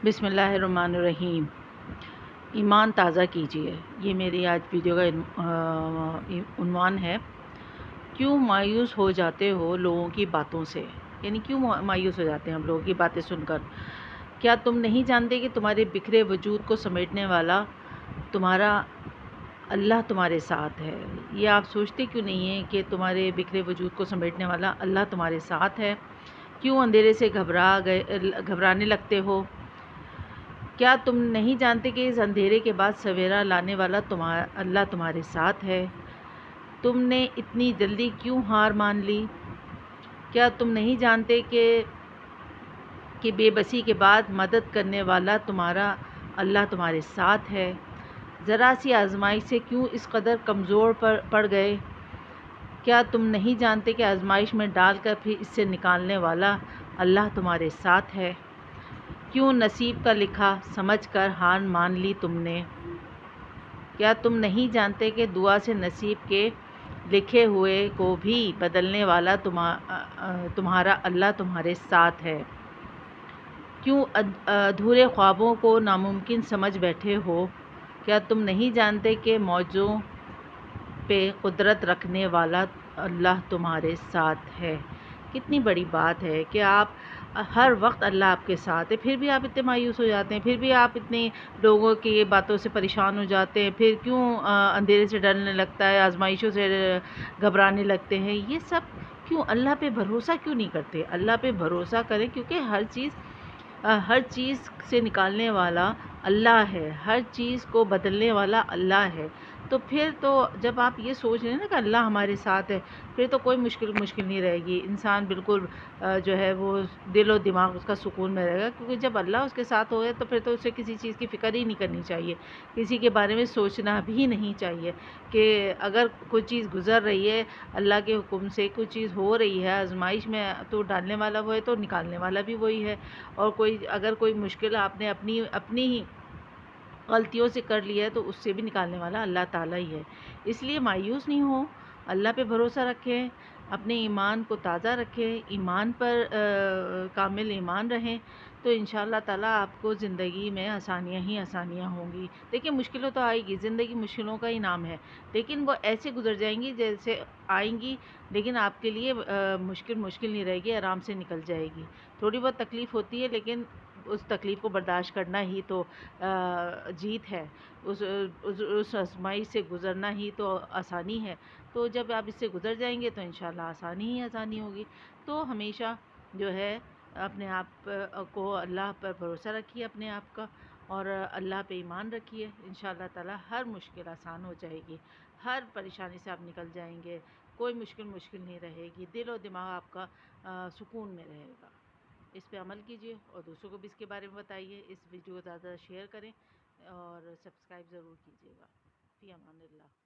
بسم اللہ الرحمن الرحیم۔ ایمان تازہ کیجیے، یہ میری آج ویڈیو کا عنوان ہے۔ کیوں مایوس ہو جاتے ہو لوگوں کی باتوں سے؟ یعنی کیوں مایوس ہو جاتے ہیں ہم لوگوں کی باتیں سن کر؟ کیا تم نہیں جانتے کہ تمہارے بکھرے وجود کو سمیٹنے والا تمہارا اللہ تمہارے ساتھ ہے؟ یہ آپ سوچتے کیوں نہیں ہیں کہ تمہارے بکھرے وجود کو سمیٹنے والا اللہ تمہارے ساتھ ہے؟ کیوں اندھیرے سے گھبرانے لگتے ہو؟ کیا تم نہیں جانتے کہ اس اندھیرے کے بعد سویرا لانے والا اللہ تمہارے ساتھ ہے؟ تم نے اتنی جلدی کیوں ہار مان لی؟ کیا تم نہیں جانتے کہ بے بسی کے بعد مدد کرنے والا اللہ تمہارے ساتھ ہے؟ ذرا سی آزمائش سے کیوں اس قدر کمزور پڑ گئے؟ کیا تم نہیں جانتے کہ آزمائش میں ڈال کر پھر اس سے نکالنے والا اللہ تمہارے ساتھ ہے؟ کیوں نصیب کا لکھا سمجھ کر ہار مان لی تم نے؟ کیا تم نہیں جانتے کہ دعا سے نصیب کے لکھے ہوئے کو بھی بدلنے والا تمہارا اللہ تمہارے ساتھ ہے؟ کیوں ادھورے خوابوں کو ناممکن سمجھ بیٹھے ہو؟ کیا تم نہیں جانتے کہ موجوں پہ قدرت رکھنے والا اللہ تمہارے ساتھ ہے؟ کتنی بڑی بات ہے کہ آپ ہر وقت اللہ آپ کے ساتھ ہے، پھر بھی آپ اتنے مایوس ہو جاتے ہیں، پھر بھی آپ اتنے لوگوں کی باتوں سے پریشان ہو جاتے ہیں، پھر کیوں اندھیرے سے ڈرنے لگتا ہے، آزمائشوں سے گھبرانے لگتے ہیں؟ یہ سب کیوں؟ اللہ پہ بھروسہ کیوں نہیں کرتے؟ اللہ پہ بھروسہ کریں، کیونکہ ہر چیز سے نکالنے والا اللہ ہے، ہر چیز کو بدلنے والا اللہ ہے۔ تو پھر تو جب آپ یہ سوچ رہے ہیں نا کہ اللہ ہمارے ساتھ ہے، پھر تو کوئی مشکل نہیں رہے گی، انسان بالکل جو ہے وہ دل و دماغ اس کا سکون میں رہے گا، کیونکہ جب اللہ اس کے ساتھ ہوئے تو پھر تو اسے کسی چیز کی فکر ہی نہیں کرنی چاہیے، کسی کے بارے میں سوچنا بھی نہیں چاہیے کہ اگر کوئی چیز گزر رہی ہے اللہ کے حکم سے، کوئی چیز ہو رہی ہے آزمائش میں، تو ڈالنے والا وہ ہے تو نکالنے والا بھی وہی ہے، اور اگر کوئی مشکل آپ نے اپنی ہی غلطیوں سے کر لیا ہے تو اس سے بھی نکالنے والا اللہ تعالیٰ ہی ہے۔ اس لیے مایوس نہیں ہو، اللہ پہ بھروسہ رکھیں، اپنے ایمان کو تازہ رکھیں، ایمان پر کامل ایمان رہیں، تو انشاءاللہ تعالیٰ آپ کو زندگی میں آسانیاں ہی آسانیاں ہوں گی۔ دیکھیں مشکلوں تو آئے گی، زندگی مشکلوں کا ہی نام ہے، لیکن وہ ایسے گزر جائیں گی جیسے آئیں گی، لیکن آپ کے لیے مشکل نہیں رہے گی، آرام سے نکل جائے گی۔ تھوڑی بہت تکلیف ہوتی ہے، لیکن اس تکلیف کو برداشت کرنا ہی تو جیت ہے، اس آزمائش سے گزرنا ہی تو آسانی ہے۔ تو جب آپ اس سے گزر جائیں گے تو انشاءاللہ آسانی ہی آسانی ہوگی۔ تو ہمیشہ جو ہے اپنے آپ کو اللہ پر بھروسہ رکھیے، اپنے آپ کا، اور اللہ پہ ایمان رکھیے، انشاءاللہ تعالی ہر مشکل آسان ہو جائے گی، ہر پریشانی سے آپ نکل جائیں گے، کوئی مشکل نہیں رہے گی، دل و دماغ آپ کا سکون میں رہے گا۔ اس پہ عمل کیجیے اور دوسروں کو بھی اس کے بارے میں بتائیے، اس ویڈیو کو زیادہ شیئر کریں اور سبسکرائب ضرور کیجیے گا۔ فی امان اللہ۔